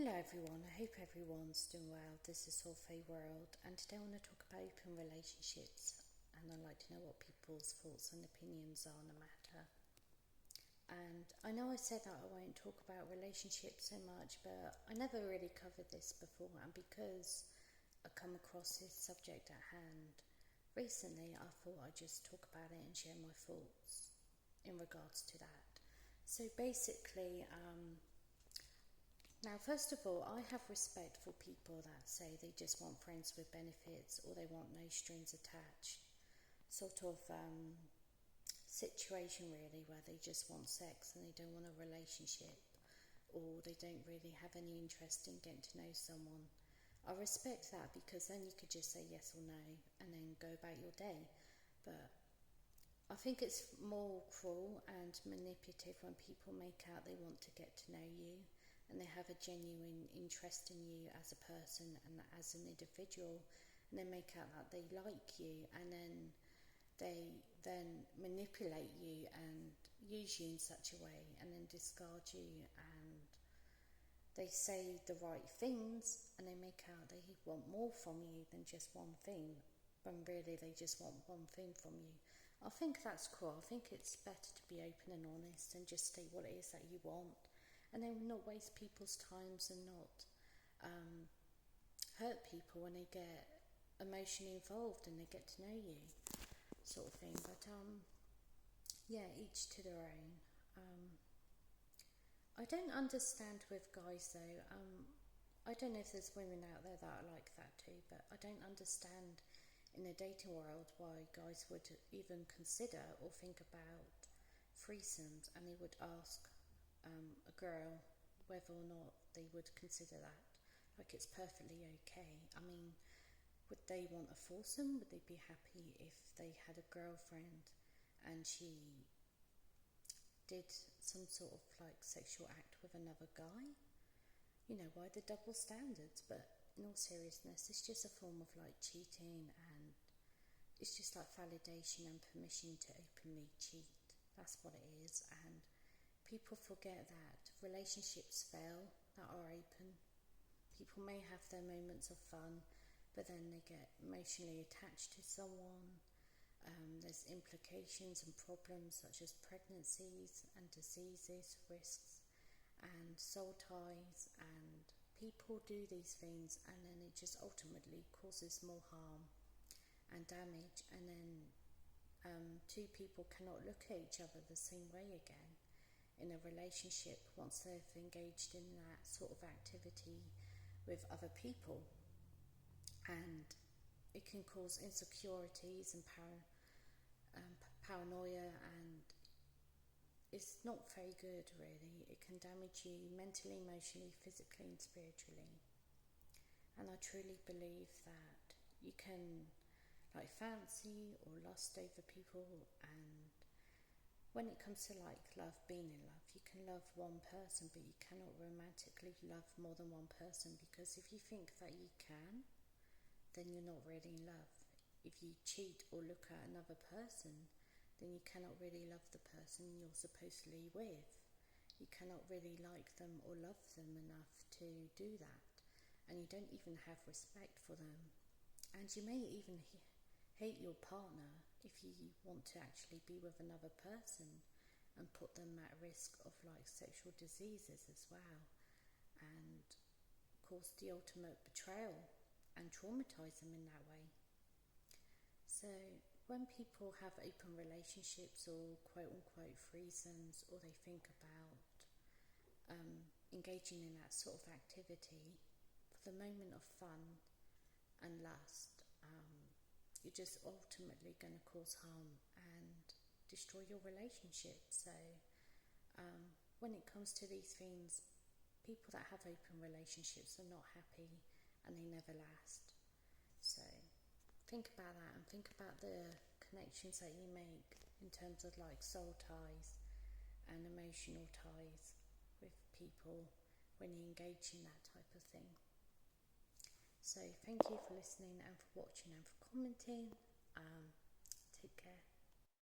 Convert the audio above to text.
Hello everyone, I hope everyone's doing well. This is Sophie World, and today I want to talk about open relationships, and I'd like to know what people's thoughts and opinions are on the matter. And I know I said that I won't talk about relationships so much, but I never really covered this before, and because I come across this subject at hand recently, I thought I'd just talk about it and share my thoughts in regards to that. So basically, now, first of all, I have respect for people that say they just want friends with benefits or they want no strings attached sort of situation, really, where they just want sex and they don't want a relationship, or they don't really have any interest in getting to know someone. I respect that, because then you could just say yes or no and then go about your day. But I think it's more cruel and manipulative when people make out they want to get to know you and they have a genuine interest in you as a person and as an individual, and they make out that they like you, and then they manipulate you and use you in such a way and then discard you, and they say the right things and they make out they want more from you than just one thing, when really they just want one thing from you. I think that's cool. I think it's better to be open and honest and just state what it is that you want, and then not waste people's times and not hurt people when they get emotionally involved and they get to know you, sort of thing. But yeah, each to their own. I don't understand with guys though. I don't know if there's women out there that are like that too, but I don't understand in the dating world why guys would even consider or think about threesomes, and they would ask a girl whether or not they would consider that. Like, it's perfectly okay. I mean, would they want a foursome? Would they be happy if they had a girlfriend and she did some sort of like sexual act with another guy? You know, why the double standards? But in all seriousness, it's just a form of like cheating, and it's just like validation and permission to openly cheat. That's what it is. And people forget that relationships fail that are open. People may have their moments of fun, but then they get emotionally attached to someone. There's implications and problems such as pregnancies and diseases, risks, and soul ties, and people do these things, and then it just ultimately causes more harm and damage, and then two people cannot look at each other the same way again in a relationship once they've engaged in that sort of activity with other people. And it can cause insecurities and paranoia, and it's not very good, really. It can damage you mentally, emotionally, physically and spiritually. And I truly believe that you can like fancy or lust over people, and when it comes to like love, being in love, you can love one person, but you cannot romantically love more than one person, because if you think that you can, then you're not really in love. If you cheat or look at another person, then you cannot really love the person you're supposedly with. You cannot really like them or love them enough to do that, and you don't even have respect for them. And you may even hate your partner if you want to actually be with another person and put them at risk of like sexual diseases as well, and cause the ultimate betrayal and traumatize them in that way. So when people have open relationships or quote unquote threesomes, or they think about engaging in that sort of activity for the moment of fun and lust, you're just ultimately going to cause harm and destroy your relationship. So when it comes to these things, people that have open relationships are not happy and they never last. So think about that, and think about the connections that you make in terms of like soul ties and emotional ties with people when you engage in that type of thing. So thank you for listening and for watching and for commenting. Take care.